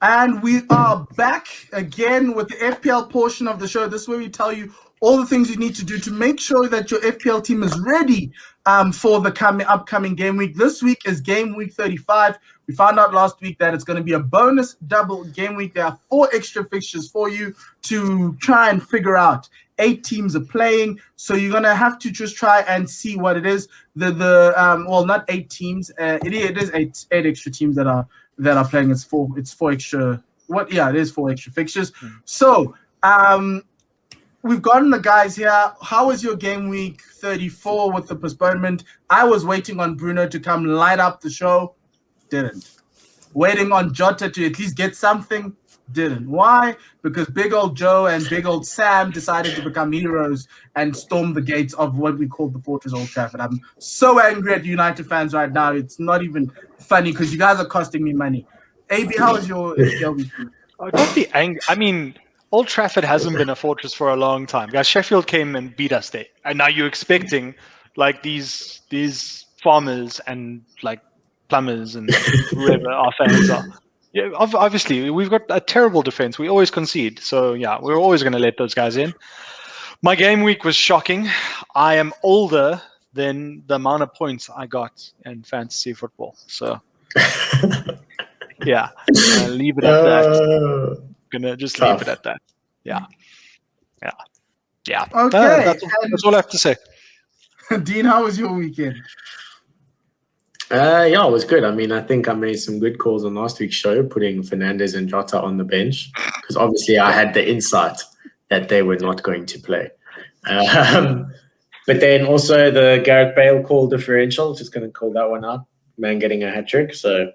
And we are back again with the FPL portion of the show. This is where we tell you all the things you need to do to make sure that your FPL team is ready for the upcoming game week. This week is game week 35. We found out last week that it's going to be a bonus double game week. There are 4 extra fixtures for you to try and figure out. 8 teams are playing, so you're going to have to just try and see what it is. Well, not 8 teams. It is eight extra teams that are playing. It's four extra. It is 4 extra fixtures. So we've gotten the guys here. How was your game week 34 with the postponement? I was waiting on Bruno to come light up the show. Didn't. Waiting on Jota to at least get something. Didn't. Why? Because big old Joe and big old Sam decided to become heroes and storm the gates of what we call the Fortress Old Trafford. I'm so angry at United fans right now. It's not even funny because you guys are costing me money. AB, how was your FPL week? Don't be angry. I mean, Old Trafford hasn't been a fortress for a long time. Guys, Sheffield came and beat us there. And now you're expecting like these farmers and like plumbers and whoever our fans are. Yeah, obviously, we've got a terrible defense. We always concede. So, yeah, we're always going to let those guys in. My game week was shocking. I am older than the amount of points I got in fantasy football. So, yeah, leave it at that. Gonna just leave it at that. Yeah. Okay. That's all I have to say. Dean, how was your weekend? Yeah, it was good. I mean, I think I made some good calls on last week's show, putting Fernandes and Jota on the bench, because obviously I had the insight that they were not going to play. But then also the Gareth Bale call differential, just going to call that one out. Man getting a hat trick. So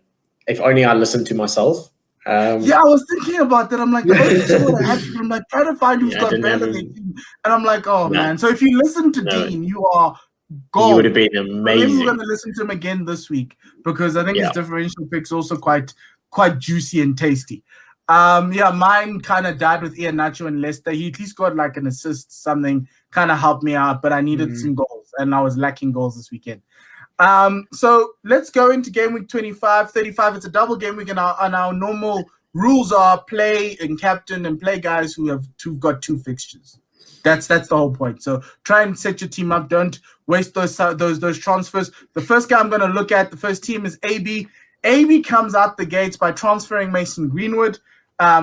if only I listened to myself. I was thinking about that. I'm like, I'm like trying to find who's got Bale in the team, and I'm like, man. So if you listen to Dean, you are gold. You would have been amazing. We're going to listen to him again this week because I think his differential pick's also quite juicy and tasty. Mine kind of died with Iheanacho and Leicester. He at least got like an assist, something kind of helped me out, but I needed some goals, and I was lacking goals this weekend. So let's go into game week 25, 35. It's a double game week, and our normal rules are play and captain and play guys who have got 2 fixtures. That's the whole point. So try and set your team up. Don't waste those transfers. The first guy I'm going to look at, the first team is AB. AB comes out the gates by transferring Mason Greenwood,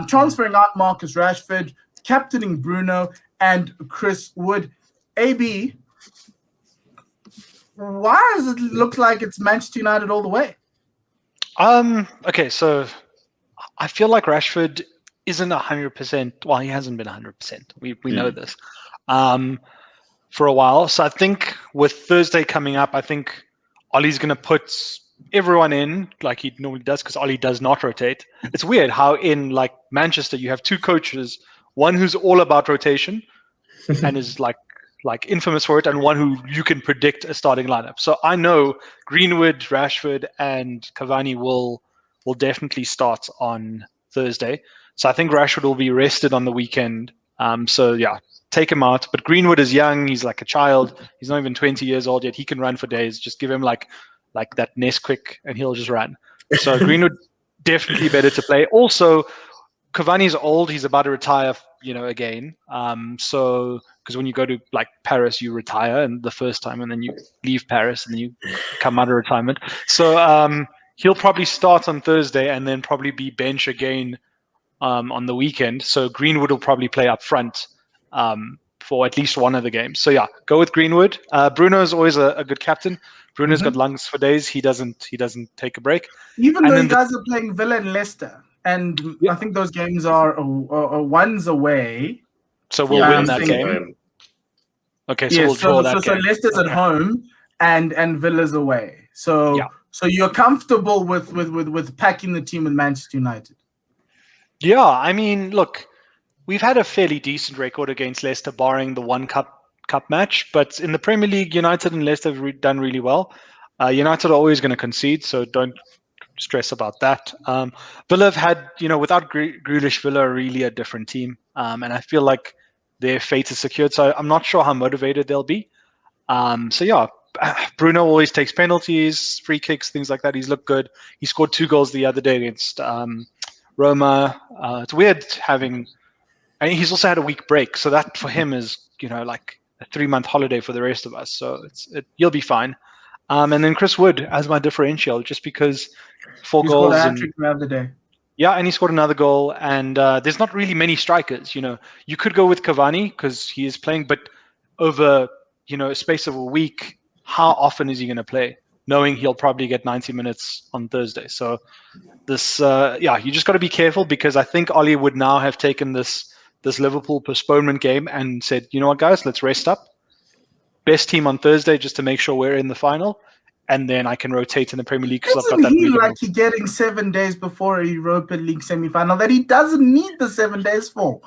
transferring out Marcus Rashford, captaining Bruno and Chris Wood. AB, why does it look like it's Manchester United all the way? Okay, so I feel like Rashford isn't 100%. Well, he hasn't been 100%. We know this for a while. So I think with Thursday coming up, I think Ollie's going to put everyone in like he normally does because Ollie does not rotate. It's weird how in like Manchester you have 2 coaches, one who's all about rotation and is like infamous for it, and one who you can predict a starting lineup. So I know Greenwood, Rashford, and Cavani will definitely start on Thursday. So I think Rashford will be rested on the weekend. So yeah, take him out. But Greenwood is young. He's like a child. He's not even 20 years old yet. He can run for days. Just give him like that Nesquik and he'll just run. So Greenwood definitely better to play. Also, Cavani's old. He's about to retire, again. So because when you go to like Paris, you retire and the first time, and then you leave Paris and then you come out of retirement. So he'll probably start on Thursday and then probably be bench again on the weekend. So Greenwood will probably play up front for at least one of the games. So yeah, go with Greenwood. Bruno is always a good captain. Bruno's got lungs for days. He doesn't take a break. Even though you guys are playing Villa and Leicester, and I think those games are one's away. So we'll win that game. Okay, so we'll draw that game. So Leicester's at home and Villa's away. So you're comfortable with packing the team with Manchester United. Yeah, I mean, look, we've had a fairly decent record against Leicester, barring the one cup match. But in the Premier League, United and Leicester have done really well. United are always going to concede, so don't stress about that. Villa have had, without Grealish, Villa are really a different team. And I feel like their fate is secured. So I'm not sure how motivated they'll be. So yeah, Bruno always takes penalties, free kicks, things like that. He's looked good. He scored 2 goals the other day against Roma. It's weird having. And he's also had a week break, so that for him is like a 3-month holiday for the rest of us. So he'll be fine. And then Chris Wood as my differential, just because 4 He scored a goals hat and trick the other day. yeah, and he scored another goal. And there's not really many strikers. You could go with Cavani because he is playing, but over a space of a week, how often is he going to play? Knowing he'll probably get 90 minutes on Thursday. So this, you just got to be careful, because I think Ollie would now have taken this Liverpool postponement game and said, you know what, guys, let's rest up. Best team on Thursday just to make sure we're in the final. And then I can rotate in the Premier League because I've got Isn't that he week. lucky getting 7 days before a Europa League semi-final that he doesn't need the 7 days for?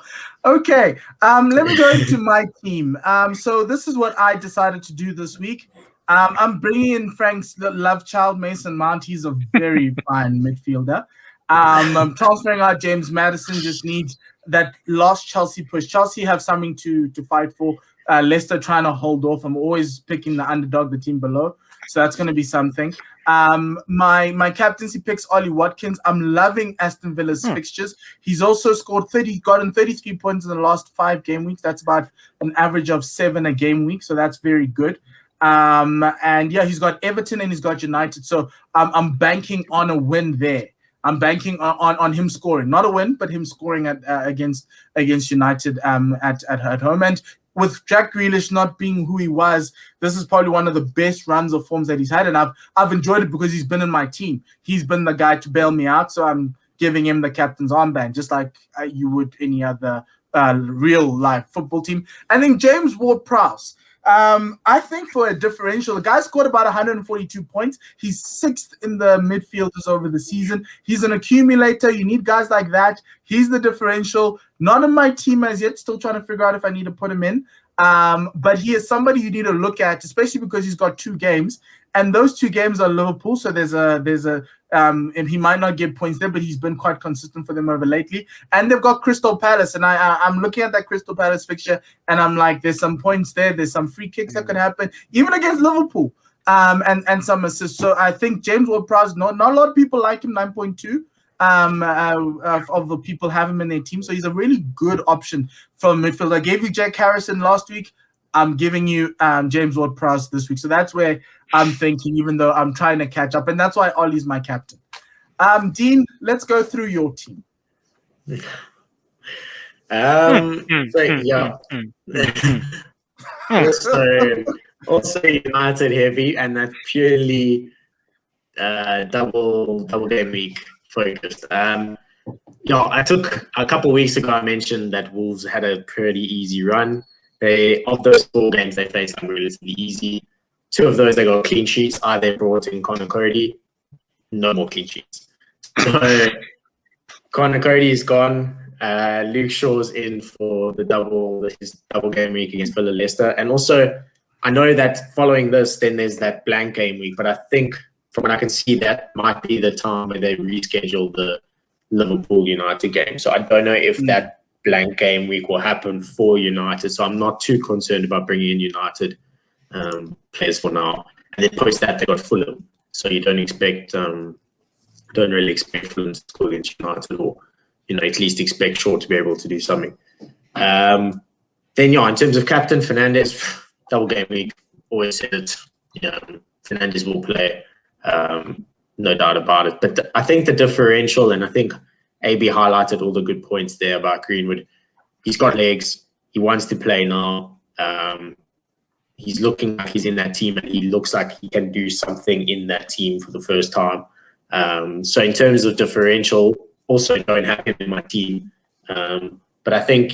Okay, let me go into my team. So this is what I decided to do this week. I'm bringing in Frank's love child, Mason Mount. He's a very fine midfielder. I'm transferring out James Maddison. Just needs that last Chelsea push. Chelsea have something to fight for. Leicester trying to hold off. I'm always picking the underdog, the team below. So that's going to be something. My captaincy picks Ollie Watkins. I'm loving Aston Villa's fixtures. He's also scored gotten 33 points in the last 5 game weeks. That's about an average of 7 a game week. So that's very good. And yeah, he's got Everton and he's got United. So I'm banking on a win there. I'm banking on him scoring, not a win, but him scoring against United at home. And with Jack Grealish not being who he was, this is probably one of the best runs of forms that he's had, and I've enjoyed it because he's been in my team. He's been the guy to bail me out, so I'm giving him the captain's armband, just like you would any other real life football team. And then James Ward-Prowse. I think for a differential, the guy scored about 142 points. He's 6th in the midfielders over the season. He's an accumulator. You need guys like that. He's the differential. Not in my team as yet. Still trying to figure out if I need to put him in. But he is somebody you need to look at, especially because he's got 2 games. And those 2 games are Liverpool, so and he might not get points there, but he's been quite consistent for them over lately. And they've got Crystal Palace, and I'm looking at that Crystal Palace fixture, and I'm like, there's some points there, there's some free kicks that could happen, even against Liverpool, and some assists. So I think James Ward-Prowse, not a lot of people like him, 9.2. Of the people have him in their team, so he's a really good option for midfield. I gave you Jack Harrison last week. I'm giving you James Ward-Prowse this week. So that's where I'm thinking, even though I'm trying to catch up. And that's why Ollie's my captain. Dean, let's go through your team. Also United heavy, and that's purely double game week focused. I took a couple of weeks ago, I mentioned that Wolves had a pretty easy run. Of those 4 games they faced, them relatively easy. 2 of those they got clean sheets. They brought in Connor Cody. No more clean sheets. So Connor Cody is gone. Luke Shaw's in for his double game week against Villa Leicester. And also, I know that following this, then there's that blank game week. But I think from what I can see, that might be the time where they reschedule the Liverpool United game. So I don't know if that blank game week will happen for United, so I'm not too concerned about bringing in United players for now. And then post that they got Fulham, so you don't really expect Fulham to score against United, or at least expect Shaw to be able to do something. Then in terms of captain, Fernandes, double game week, always said it. Fernandes will play, no doubt about it. But I think the differential, and I think AB highlighted all the good points there about Greenwood. He's got legs. He wants to play now. He's looking like he's in that team, and he looks like he can do something in that team for the first time. So in terms of differential, also don't have him in my team. But I think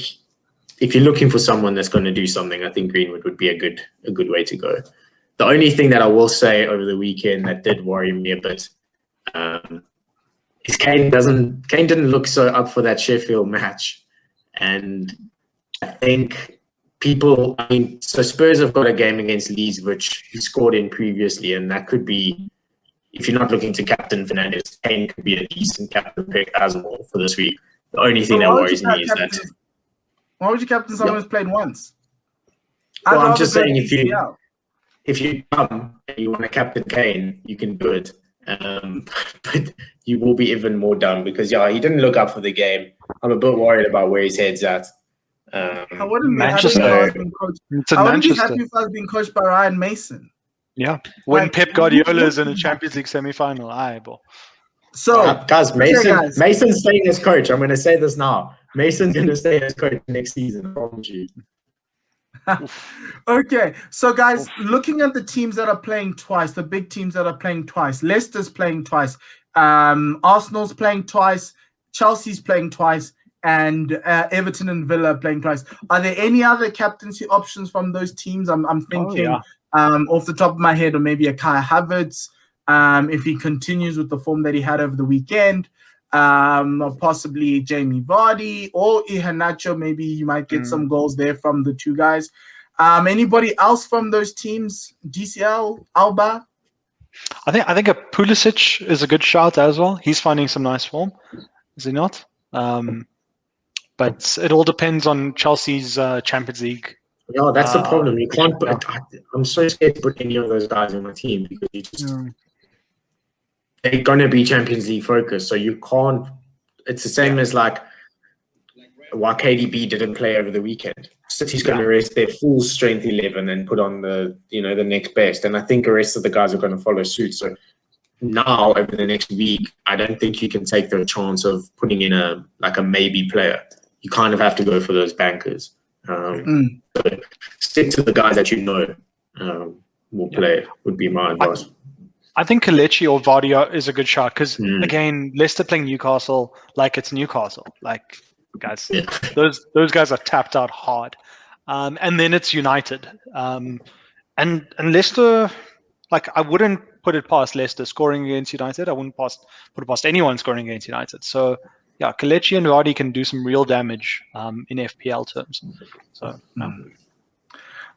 if you're looking for someone that's going to do something, I think Greenwood would be a good way to go. The only thing that I will say over the weekend that did worry me a bit is Kane didn't look so up for that Sheffield match. And I think so Spurs have got a game against Leeds, which he scored in previously, and that could be, if you're not looking to captain Fernandes, Kane could be a decent captain pick as well for this week. The only thing that worries me is that... Why would you captain someone who's played once? Well, I'm just saying, if you come and you want to captain Kane, you can do it. but you will be even more done because he didn't look up for the game. I'm a bit worried about where his head's at. I wouldn't be happy Manchester. if I was being coached. It's in I wouldn't be Manchester. happy if I was being coached by Ryan Mason. Yeah. When Like, Pep Guardiola is in a Champions League semi-final, So, guys, guys. Mason's staying as coach. I'm going to say this now. Mason's going to stay as coach next season. I promise you. Okay, so guys, looking at the teams that are playing twice, the big teams that are playing twice, Leicester's playing twice, Arsenal's playing twice, Chelsea's playing twice, and Everton and Villa are playing twice. Are there any other captaincy options from those teams? I'm thinking off the top of my head, or maybe a Kai Havertz, if he continues with the form that he had over the weekend. Or possibly Jamie Vardy or Iheanacho. Maybe you might get some goals there from the two guys. Anybody else from those teams? DCL, Alba? I think a Pulisic is a good shout as well. He's finding some nice form, is he not? But it all depends on Chelsea's Champions League. Yeah, that's the problem. You can't put. I'm so scared to put any of those guys on my team because you just. They're going to be Champions League focused, so you can't. It's the same as like why KDB didn't play over the weekend. City's going to rest their full strength 11 and put on the next best, and I think the rest of the guys are going to follow suit. So now over the next week, I don't think you can take the chance of putting in a maybe player. You kind of have to go for those bankers. So stick to the guys that will play. Would be my advice. I think Kelechi or Vardy is a good shot because again, Leicester playing Newcastle like it's Newcastle. Like guys, those guys are tapped out hard, and then it's United, and Leicester. Like I wouldn't put it past Leicester scoring against United. I wouldn't put it past anyone scoring against United. So yeah, Kelechi and Vardy can do some real damage in FPL terms. So.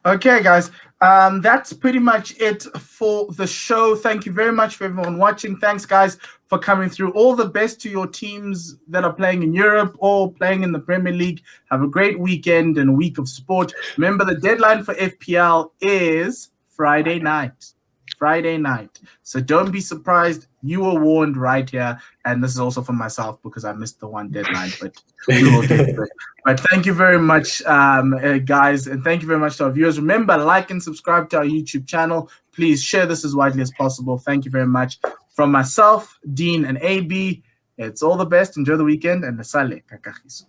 Okay, guys, that's pretty much it for the show. Thank you very much for everyone watching. Thanks, guys, for coming through. All the best to your teams that are playing in Europe or playing in the Premier League. Have a great weekend and a week of sport. Remember, the deadline for FPL is Friday night. So don't be surprised. You were warned right here. And this is also for myself because I missed the one deadline, but we will get to it. But thank you very much, guys. And thank you very much to our viewers. Remember, like and subscribe to our YouTube channel. Please share this as widely as possible. Thank you very much. From myself, Dean, and AB, it's all the best. Enjoy the weekend and Nasale Kakahiso.